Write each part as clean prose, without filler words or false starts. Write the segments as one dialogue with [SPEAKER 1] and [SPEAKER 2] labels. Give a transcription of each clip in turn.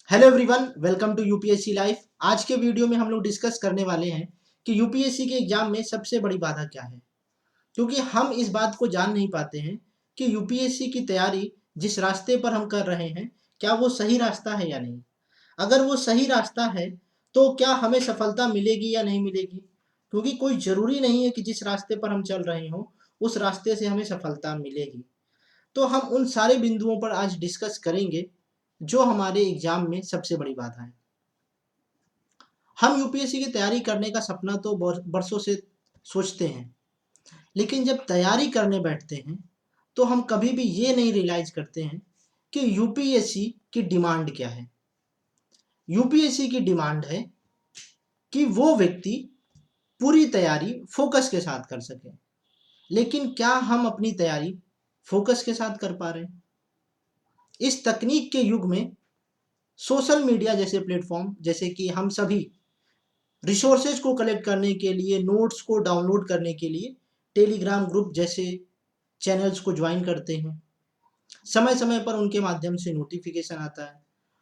[SPEAKER 1] Hello everyone, welcome to UPSC life. आज के video में हम लोग डिस्कस करने वाले हैं कि यूपीएससी के एग्जाम में सबसे बड़ी बाधा क्या है। क्योंकि हम इस बात को जान नहीं पाते हैं कि यूपीएससी की तैयारी जिस रास्ते पर हम कर रहे हैं, क्या वो सही रास्ता है या नहीं। अगर वो सही रास्ता है तो क्या हमें सफलता मिलेगी या नहीं मिलेगी। क्योंकि कोई ज़रूरी नहीं है कि जिस रास्ते पर हम चल रहे हों उस रास्ते से हमें सफलता मिलेगी। तो हम उन सारे बिंदुओं पर आज डिस्कस करेंगे जो हमारे एग्जाम में सबसे बड़ी बाधा है। हम यूपीएससी की तैयारी करने का सपना तो बरसों से सोचते हैं, लेकिन जब तैयारी करने बैठते हैं तो हम कभी भी ये नहीं रियलाइज करते हैं कि यूपीएससी की डिमांड क्या है। यूपीएससी की डिमांड है कि वो व्यक्ति पूरी तैयारी फोकस के साथ कर सके। लेकिन क्या हम अपनी तैयारी फोकस के साथ कर पा रहे हैं? इस तकनीक के युग में सोशल मीडिया जैसे प्लेटफॉर्म, जैसे कि हम सभी रिसोर्सेज को कलेक्ट करने के लिए, नोट्स को डाउनलोड करने के लिए टेलीग्राम ग्रुप जैसे चैनल्स को ज्वाइन करते हैं। समय समय पर उनके माध्यम से नोटिफिकेशन आता है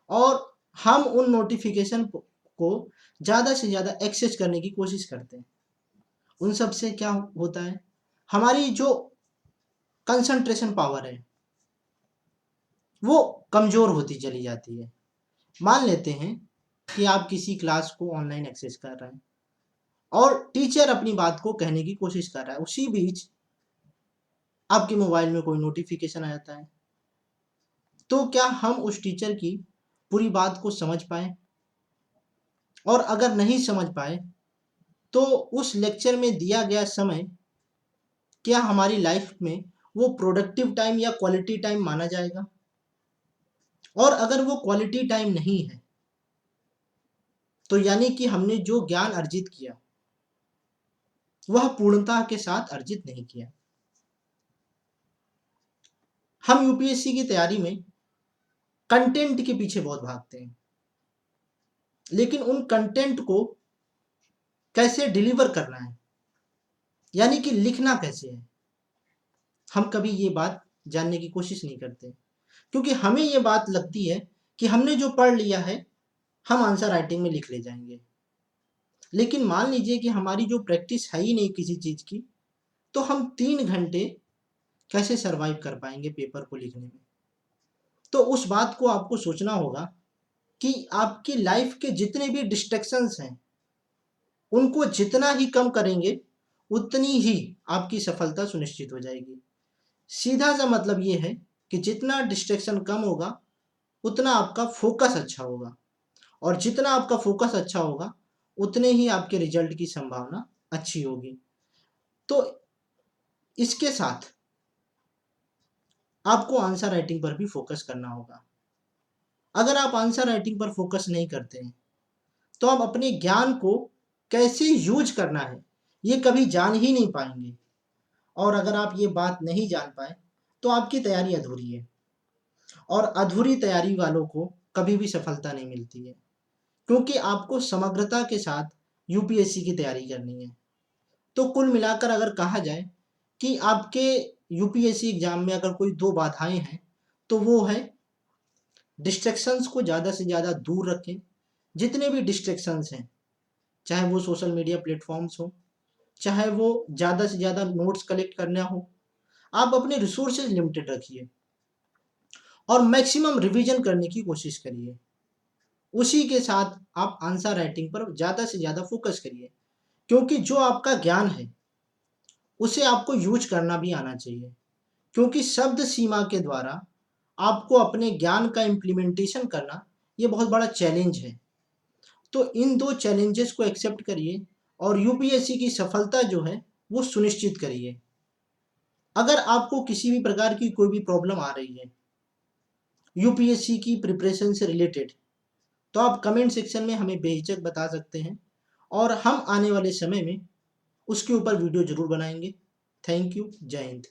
[SPEAKER 1] और हम उन नोटिफिकेशन को ज़्यादा से ज़्यादा एक्सेस करने की कोशिश करते हैं। उन सब से क्या होता है, हमारी जो कंसंट्रेशन पावर है वो कमज़ोर होती चली जाती है। मान लेते हैं कि आप किसी क्लास को ऑनलाइन एक्सेस कर रहे हैं और टीचर अपनी बात को कहने की कोशिश कर रहा है, उसी बीच आपके मोबाइल में कोई नोटिफिकेशन आ जाता है। तो क्या हम उस टीचर की पूरी बात को समझ पाए? और अगर नहीं समझ पाए तो उस लेक्चर में दिया गया समय क्या हमारी लाइफ में वो प्रोडक्टिव टाइम या क्वालिटी टाइम माना जाएगा? और अगर वो क्वालिटी टाइम नहीं है तो यानी कि हमने जो ज्ञान अर्जित किया वह पूर्णता के साथ अर्जित नहीं किया। हम यूपीएससी की तैयारी में कंटेंट के पीछे बहुत भागते हैं, लेकिन उन कंटेंट को कैसे डिलीवर करना है, यानी कि लिखना कैसे है, हम कभी ये बात जानने की कोशिश नहीं करते। क्योंकि हमें ये बात लगती है कि हमने जो पढ़ लिया है हम आंसर राइटिंग में लिख ले जाएंगे। लेकिन मान लीजिए कि हमारी जो प्रैक्टिस है ही नहीं किसी चीज़ की, तो हम 3 घंटे कैसे सरवाइव कर पाएंगे पेपर को लिखने में। तो उस बात को आपको सोचना होगा कि आपकी लाइफ के जितने भी डिस्ट्रैक्शंस हैं उनको जितना ही कम करेंगे उतनी ही आपकी सफलता सुनिश्चित हो जाएगी। सीधा सा मतलब ये है कि जितना डिस्ट्रैक्शन कम होगा उतना आपका फोकस अच्छा होगा, और जितना आपका फोकस अच्छा होगा उतने ही आपके रिजल्ट की संभावना अच्छी होगी। तो इसके साथ आपको आंसर राइटिंग पर भी फोकस करना होगा। अगर आप आंसर राइटिंग पर फोकस नहीं करते हैं तो आप अपने ज्ञान को कैसे यूज करना है ये कभी जान ही नहीं पाएंगे। और अगर आप ये बात नहीं जान पाए तो आपकी तैयारी अधूरी है, और अधूरी तैयारी वालों को कभी भी सफलता नहीं मिलती है। क्योंकि आपको समग्रता के साथ यूपीएससी की तैयारी करनी है। तो कुल मिलाकर अगर कहा जाए कि आपके यूपीएससी एग्जाम में अगर कोई दो बाधाएं हैं तो वो है डिस्ट्रैक्शंस को ज़्यादा से ज़्यादा दूर रखें। जितने भी डिस्ट्रैक्शंस हैं, चाहे वो सोशल मीडिया प्लेटफॉर्म्स हो, चाहे वो ज़्यादा से ज़्यादा नोट्स कलेक्ट करना हो, आप अपने रिसोर्सेज लिमिटेड रखिए और मैक्सिमम रिवीजन करने की कोशिश करिए। उसी के साथ आप आंसर राइटिंग पर ज़्यादा से ज़्यादा फोकस करिए। क्योंकि जो आपका ज्ञान है उसे आपको यूज करना भी आना चाहिए। क्योंकि शब्द सीमा के द्वारा आपको अपने ज्ञान का इम्प्लीमेंटेशन करना ये बहुत बड़ा चैलेंज है। तो इन दो चैलेंजेस को एक्सेप्ट करिए और यूपीएससी की सफलता जो है वो सुनिश्चित करिए। अगर आपको किसी भी प्रकार की कोई भी प्रॉब्लम आ रही है यूपीएससी की प्रिपरेशन से रिलेटेड, तो आप कमेंट सेक्शन में हमें बेहिचक बता सकते हैं और हम आने वाले समय में उसके ऊपर वीडियो ज़रूर बनाएंगे। Thank you. जय हिंद।